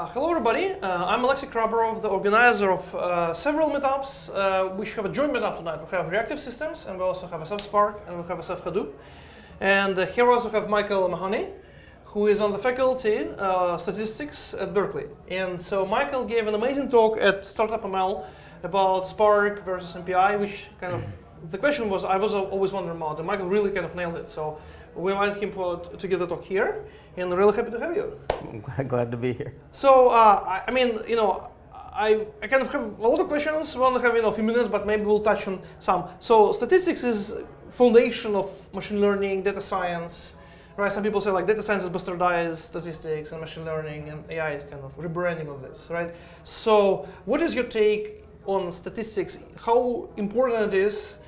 Hello everybody, I'm Alex Gittens, the organizer of several meetups. We have a joint meetup tonight. We have Reactive systems, and we also have a Spark, and we have a Hadoop. And here also have Michael Mahoney, who is on the faculty statistics at Berkeley. And so Michael gave an amazing talk at Startup ML about Spark versus MPI, which kind of, the question was, I was always wondering about, and Michael really kind of nailed it. So we invited him to give the talk here, and really happy to have you. I'm glad to be here. So, I mean, I kind of have a lot of questions. We only have a few minutes, but maybe we'll touch on some. So, statistics is foundation of machine learning, data science, right? Some people say like data science is bastardized statistics, and machine learning and AI is kind of rebranding of this, right? So, what is your take on statistics? How important it is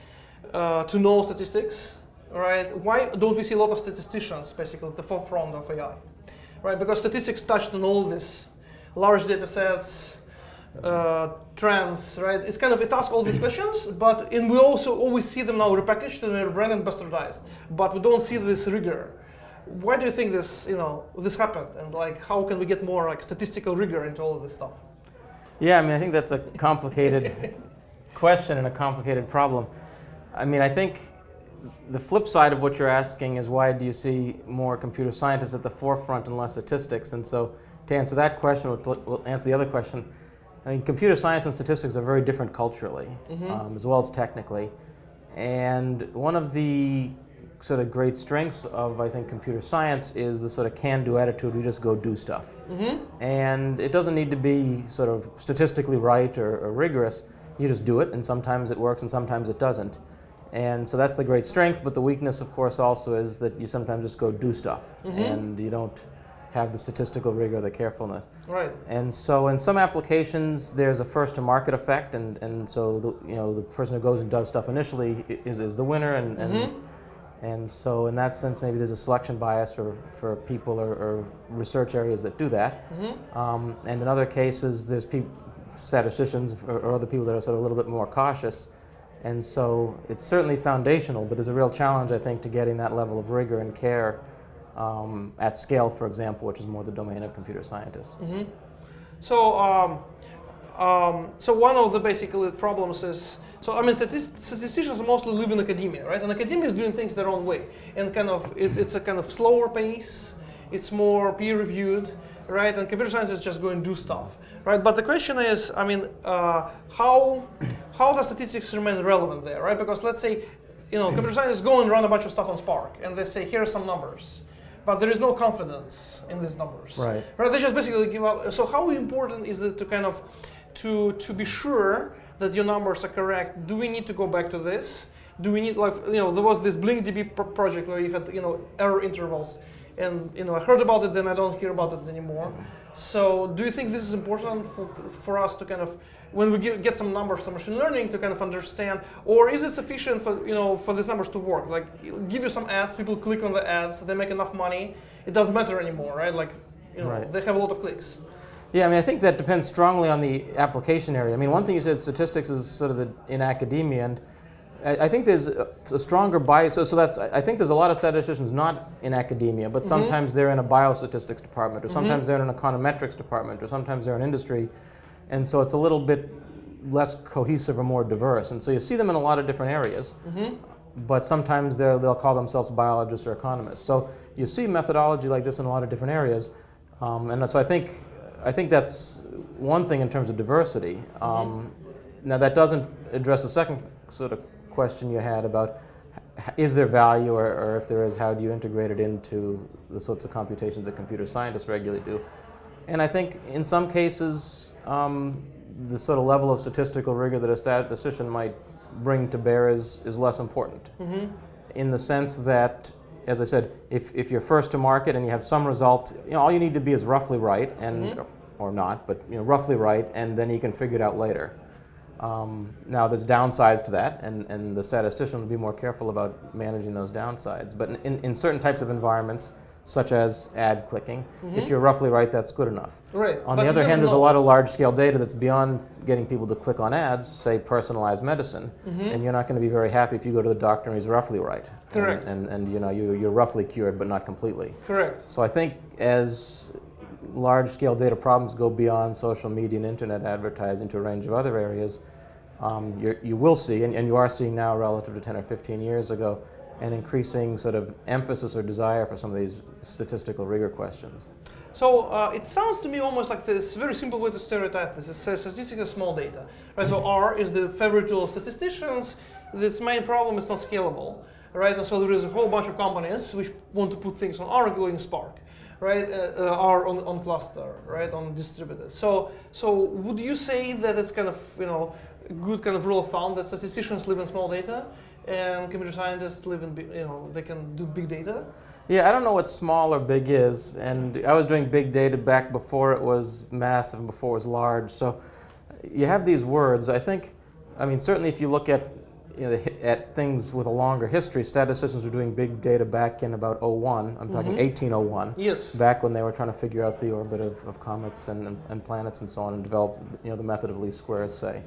to know statistics? Right? Why don't we see a lot of statisticians basically at the forefront of AI? Right? Because statistics touched on all this, large data sets, trends, right? It's kind of, it asks all these questions, and we also always see them now repackaged and rebranded and bastardized, but we don't see this rigor. Why do you think this, this happened? And like, how can we get more like statistical rigor into all of this stuff? Yeah, I mean, I think that's a complicated question and a complicated problem. I mean, I think the flip side of what you're asking is why do you see more computer scientists at the forefront and less statistics? And so to answer that question, we'll answer the other question. I mean, computer science and statistics are very different culturally, as well as technically. And one of the sort of great strengths of, I think, computer science is the sort of can-do attitude. We just go do stuff. And it doesn't need to be sort of statistically right or rigorous. You just do it, and sometimes it works and sometimes it doesn't. And so that's the great strength, but the weakness, of course, also is that you sometimes just go do stuff, and you don't have the statistical rigor, the carefulness. Right. And so in some applications, there's a first-to-market effect, and so the person who goes and does stuff initially is the winner, and so in that sense, maybe there's a selection bias for people or research areas that do that. And in other cases, there's statisticians or other people that are sort of a little bit more cautious. And so it's certainly foundational, but there's a real challenge, I think, to getting that level of rigor and care at scale, for example, which is more the domain of computer scientists. So, so one of the basically problems is, so I mean, statisticians mostly live in academia, right? And academia is doing things their own way, and kind of it's a kind of slower pace. It's more peer-reviewed, right? And computer science is just going to do stuff, right? But the question is, I mean, how does statistics remain relevant there, right? Because let's say, computer scientists go and run a bunch of stuff on Spark, and they say, here are some numbers, but there is no confidence in these numbers, right? They just basically give up. So how important is it to kind of to be sure that your numbers are correct? Do we need to go back to this? Do we need there was this BlinkDB project where you had error intervals. And I heard about it, then I don't hear about it anymore. So do you think this is important for us to kind of, when we get some numbers from machine learning, to kind of understand, or is it sufficient for for these numbers to work? Like, give you some ads, people click on the ads, they make enough money, it doesn't matter anymore, right? Like, right. They have a lot of clicks. Yeah, I mean, I think that depends strongly on the application area. I mean, one thing you said, statistics is sort of in academia, and I think there's a stronger bias. So I think there's a lot of statisticians not in academia, but sometimes they're in a biostatistics department, or sometimes they're in an econometrics department, or sometimes they're in industry. And so it's a little bit less cohesive or more diverse. And so you see them in a lot of different areas, but sometimes they'll call themselves biologists or economists. So you see methodology like this in a lot of different areas. And so I think that's one thing in terms of diversity. Now that doesn't address the second sort of question you had about is there value, or if there is, how do you integrate it into the sorts of computations that computer scientists regularly do? And I think in some cases the sort of level of statistical rigor that a statistician might bring to bear is less important, in the sense that, as I said, if you're first to market and you have some result, all you need to be is roughly right, and or not, but roughly right, and then you can figure it out later. Now there's downsides to that, and the statistician will be more careful about managing those downsides. But in certain types of environments, such as ad clicking, if you're roughly right, that's good enough. Right. On the other hand, there's a lot of large-scale data that's beyond getting people to click on ads, say personalized medicine, and you're not going to be very happy if you go to the doctor and he's roughly right. Correct. And you're roughly cured, but not completely. Correct. So I think as large-scale data problems go beyond social media and internet advertising to a range of other areas, you will see, and you are seeing now relative to 10 or 15 years ago, an increasing sort of emphasis or desire for some of these statistical rigor questions. So it sounds to me almost like this very simple way to stereotype this. It says statistics is small data, right? So R is the favorite tool of statisticians. This main problem is not scalable, right? And so there is a whole bunch of companies which want to put things on R, including Spark, right? R on cluster, right? On distributed. So would you say that it's kind of a good kind of rule of thumb that statisticians live in small data and computer scientists live in they can do big data? Yeah, I don't know what small or big is, and I was doing big data back before it was massive and before it was large. So you have these words. I mean, certainly if you look at at things with a longer history, statisticians were doing big data back in about 01. I'm talking 1801. Yes. Back when they were trying to figure out the orbit of comets and planets and so on, and developed the method of least squares, say.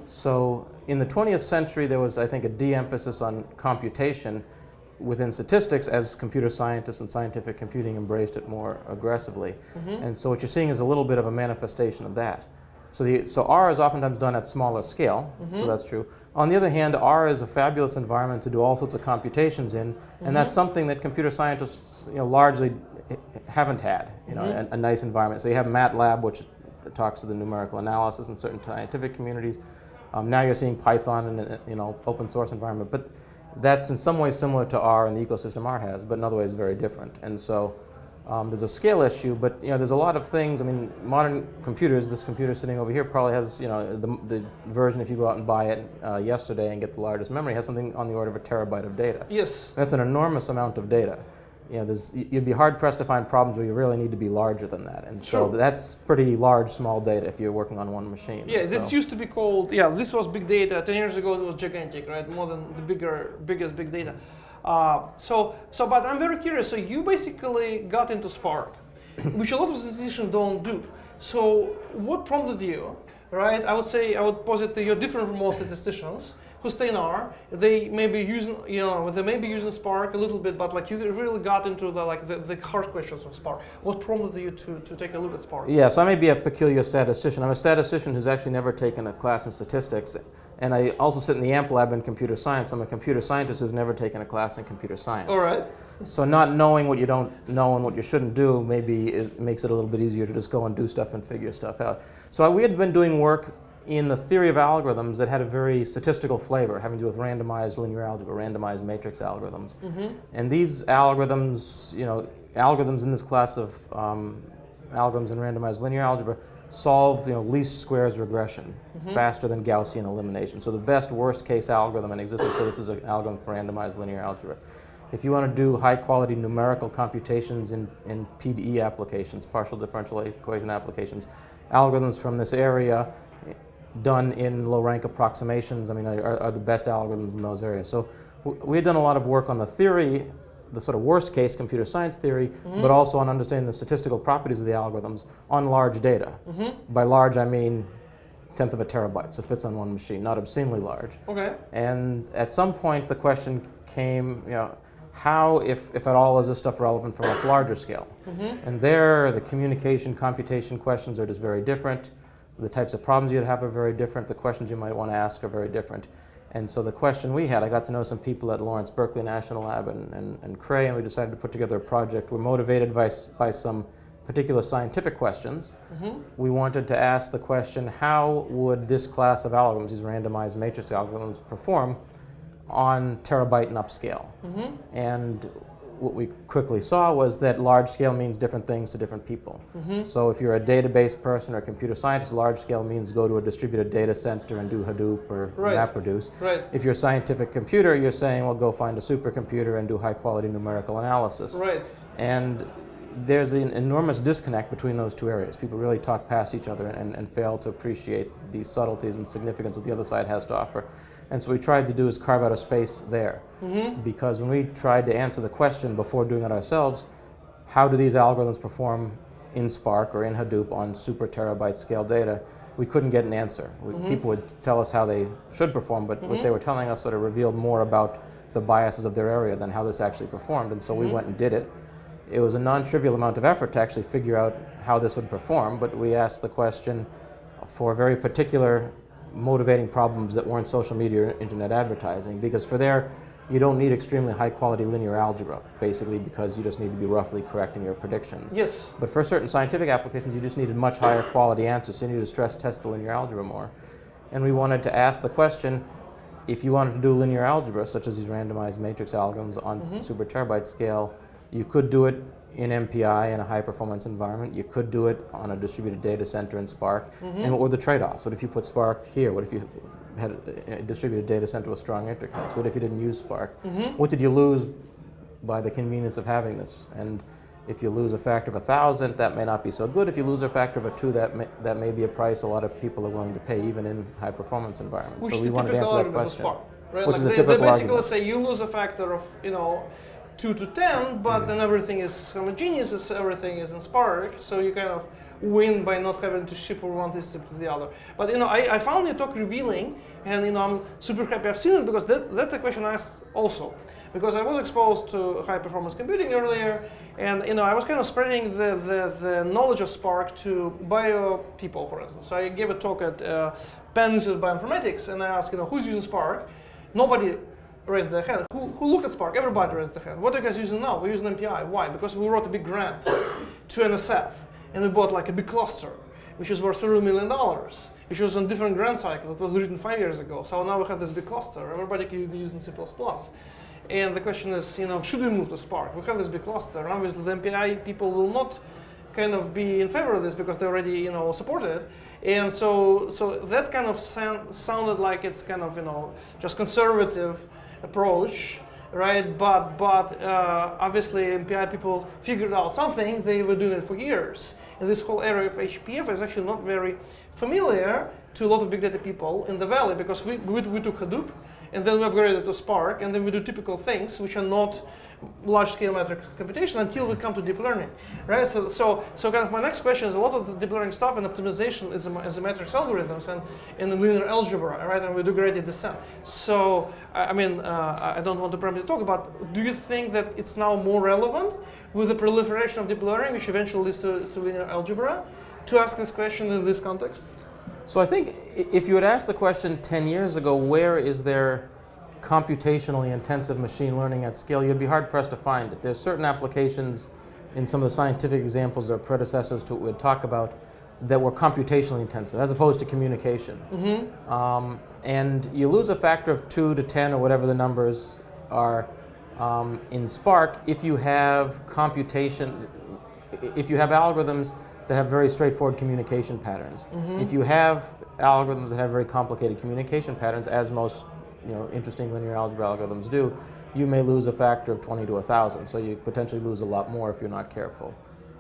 So in the 20th century, there was, I think, a de-emphasis on computation within statistics as computer scientists and scientific computing embraced it more aggressively. And so what you're seeing is a little bit of a manifestation of that. So R is oftentimes done at smaller scale, so that's true. On the other hand, R is a fabulous environment to do all sorts of computations in, and that's something that computer scientists largely haven't had, a nice environment. So you have MATLAB, which talks to the numerical analysis in certain scientific communities. Now you're seeing Python in an open source environment, but that's in some ways similar to R and the ecosystem R has, but in other ways very different. And so there's a scale issue, but there's a lot of things. I mean, modern computers, this computer sitting over here probably has, the version, if you go out and buy it yesterday and get the largest memory, has something on the order of a terabyte of data. Yes. That's an enormous amount of data. You'd be hard pressed to find problems where you really need to be larger than that. And so that's pretty large, small data if you're working on one machine. Yeah, this used to be called, this was big data. 10 years ago it was gigantic, right? More than the biggest big data. But I'm very curious. So you basically got into Spark, which a lot of statisticians don't do. So what prompted you, right? I would posit that you're different from most statisticians who stay in R. They may be using Spark a little bit, but like you really got into the hard questions of Spark. What prompted you to take a look at Spark? Yeah, so I may be a peculiar statistician. I'm a statistician who's actually never taken a class in statistics. And I also sit in the AMP lab in computer science. I'm a computer scientist who's never taken a class in computer science. All right. So not knowing what you don't know and what you shouldn't do maybe it makes it a little bit easier to just go and do stuff and figure stuff out. So we had been doing work in the theory of algorithms that had a very statistical flavor, having to do with randomized linear algebra, randomized matrix algorithms. And these algorithms, algorithms in this class of algorithms in randomized linear algebra solve least squares regression faster than Gaussian elimination. So the best worst case algorithm in existence for this is an algorithm for randomized linear algebra. If you want to do high quality numerical computations in PDE applications, partial differential equation applications, algorithms from this area done in low rank approximations, are the best algorithms in those areas. So we had done a lot of work on the theory, the sort of worst case computer science theory, but also on understanding the statistical properties of the algorithms on large data. By large, I mean 1/10 of a terabyte, so it fits on one machine, not obscenely large. Okay. And at some point, the question came, how, if at all, is this stuff relevant for a much larger scale? And there, the communication, computation questions are just very different. The types of problems you'd have are very different. The questions you might want to ask are very different. And so the question we had, I got to know some people at Lawrence Berkeley National Lab and Cray, and we decided to put together a project. We're motivated by some particular scientific questions. We wanted to ask the question, how would this class of algorithms, these randomized matrix algorithms, perform on terabyte and upscale? And what we quickly saw was that large scale means different things to different people. So if you're a database person or a computer scientist, large scale means go to a distributed data center and do Hadoop or MapReduce. If you're a scientific computer, you're saying, well, go find a supercomputer and do high quality numerical analysis. And there's an enormous disconnect between those two areas. People really talk past each other and fail to appreciate the subtleties and significance what the other side has to offer. And so what we tried to do is carve out a space there. Because when we tried to answer the question before doing it ourselves, how do these algorithms perform in Spark or in Hadoop on super terabyte scale data, we couldn't get an answer. People would tell us how they should perform, but what they were telling us sort of revealed more about the biases of their area than how this actually performed. And so we went and did it. it was a non-trivial amount of effort to actually figure out how this would perform, but we asked the question for very particular motivating problems that weren't social media or internet advertising, because for there, you don't need extremely high quality linear algebra, basically because you just need to be roughly correct in your predictions. Yes. But for certain scientific applications, you just needed much higher quality answers, so you need to stress test the linear algebra more. And we wanted to ask the question, if you wanted to do linear algebra, such as these randomized matrix algorithms on super terabyte scale, you could do it in MPI in a high performance environment. You could do it on a distributed data center in Spark. And what were the trade-offs? What if you put Spark here? What if you had a distributed data center with strong interconnects? What if you didn't use Spark? What did you lose by the convenience of having this? And if you lose a factor of 1,000, that may not be so good. If you lose a factor of 2, that may be a price a lot of people are willing to pay, even in high performance environments. Which so we wanted to answer that question. Spark, right? Which like is a they typical basically argument. say you lose a factor of 2 to 10, but then everything is homogeneous, everything is in Spark, so you kind of win by not having to ship from one system to the other. But I found your talk revealing, and I'm super happy I've seen it, because that's the question I asked also. Because I was exposed to high performance computing earlier, and I was kind of spreading the knowledge of Spark to bio people, for instance. So I gave a talk at Penn Institute of Bioinformatics, and I asked, who's using Spark? Nobody raised their hand. Who looked at Spark? Everybody raised their hand. What are you guys using now? We're using MPI. Why? Because we wrote a big grant to NSF, and we bought like a big cluster, which is worth $several million, which was on different grant cycle. It was written 5 years ago. So now we have this big cluster. Everybody can use in C++. And the question is, should we move to Spark? We have this big cluster, and obviously the MPI people will not kind of be in favor of this because they already, support it. And so that kind of sounded like it's kind of, just conservative approach, right? But obviously MPI people figured out something. They were doing it for years. And this whole area of HPF is actually not very familiar to a lot of big data people in the Valley, because we took Hadoop, and then we upgraded to Spark, and then we do typical things which are not large-scale matrix computation until we come to deep learning, right? So kind of my next question is, a lot of the deep learning stuff and optimization is a matrix algorithms and in the linear algebra, right? And we do gradient descent. So I don't want to preempt the talk, but do you think that it's now more relevant with the proliferation of deep learning, which eventually leads to linear algebra, to ask this question in this context? So I think if you had asked the question 10 years ago, where is there computationally intensive machine learning at scale, you'd be hard pressed to find it. There's certain applications in some of the scientific examples that are predecessors to what we'd talk about that were computationally intensive, as opposed to communication. And you lose a factor of 2 to 10 or whatever the numbers are in Spark if you have if you have algorithms that have very straightforward communication patterns. If you have algorithms that have very complicated communication patterns, as most interesting linear algebra algorithms do, you may lose a factor of 20 to 1,000. So you potentially lose a lot more if you're not careful.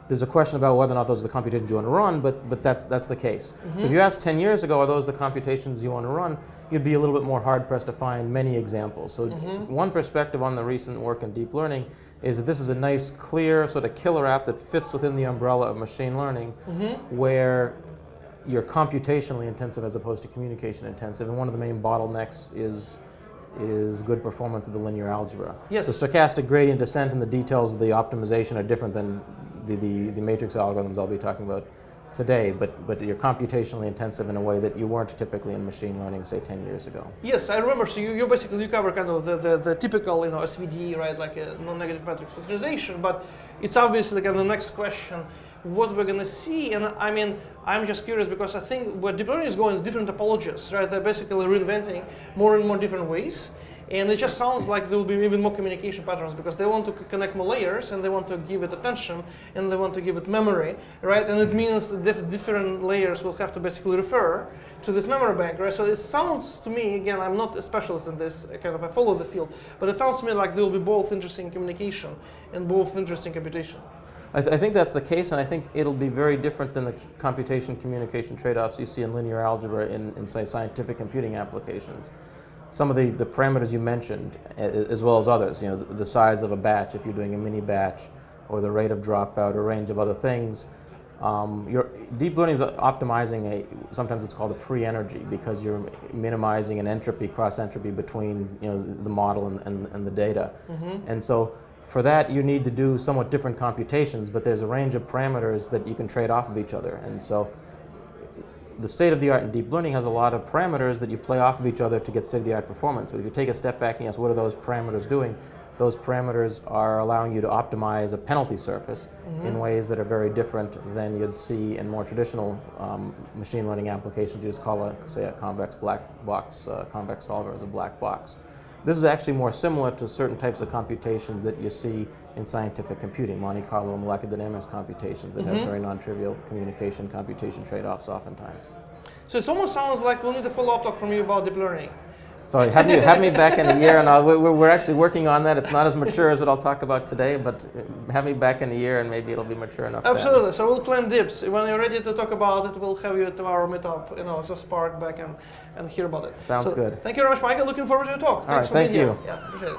There's a question about whether or not those are the computations you want to run, but that's the case. So if you asked 10 years ago, are those the computations you want to run, you'd be a little bit more hard-pressed to find many examples. So one perspective on the recent work in deep learning is that this is a nice, clear, sort of killer app that fits within the umbrella of machine learning, where you're computationally intensive as opposed to communication intensive, and one of the main bottlenecks is good performance of the linear algebra. Yes. The stochastic gradient descent and the details of the optimization are different than the matrix algorithms I'll be talking about today, but you're computationally intensive in a way that you weren't typically in machine learning, say, 10 years ago. Yes, I remember. So you basically cover kind of the typical SVD, right, like a non-negative matrix factorization. But it's obviously kind of the next question, what we're going to see. And I'm just curious because I think where deep learning is going is different topologies, right? They're basically reinventing more and more different ways. And it just sounds like there will be even more communication patterns because they want to connect more layers and they want to give it attention and they want to give it memory, right? And it means different layers will have to basically refer to this memory bank, right? So it sounds to me, again, I'm not a specialist in this, I follow the field, but it sounds to me like there will be both interesting communication and both interesting computation. I think that's the case, and I think it'll be very different than the computation-communication trade-offs you see in linear algebra in say, scientific computing applications. Some of the parameters you mentioned, as well as others, the size of a batch if you're doing a mini batch, or the rate of dropout, or a range of other things. Your deep learning is optimizing sometimes what's called a free energy, because you're minimizing an entropy, cross entropy between the model and the data. And so For that, you need to do somewhat different computations, but there's a range of parameters that you can trade off of each other. And so the state of the art in deep learning has a lot of parameters that you play off of each other to get state of the art performance. But if you take a step back and ask, what are those parameters doing? Those parameters are allowing you to optimize a penalty surface in ways that are very different than you'd see in more traditional machine learning applications. You just call say a convex black box, convex solver as a black box. This is actually more similar to certain types of computations that you see in scientific computing, Monte Carlo molecular dynamics computations that have very non-trivial communication computation trade-offs oftentimes. So it almost sounds like we'll need a follow-up talk from you about deep learning. So have me back in a year, and we're actually working on that. It's not as mature as what I'll talk about today, but have me back in a year, and maybe it'll be mature enough. Absolutely. So we'll claim dibs. When you're ready to talk about it, we'll have you at our meetup, so Spark back and hear about it. Sounds good. Thank you very much, Michael. Looking forward to your talk. Thanks for being here. Yeah, appreciate it.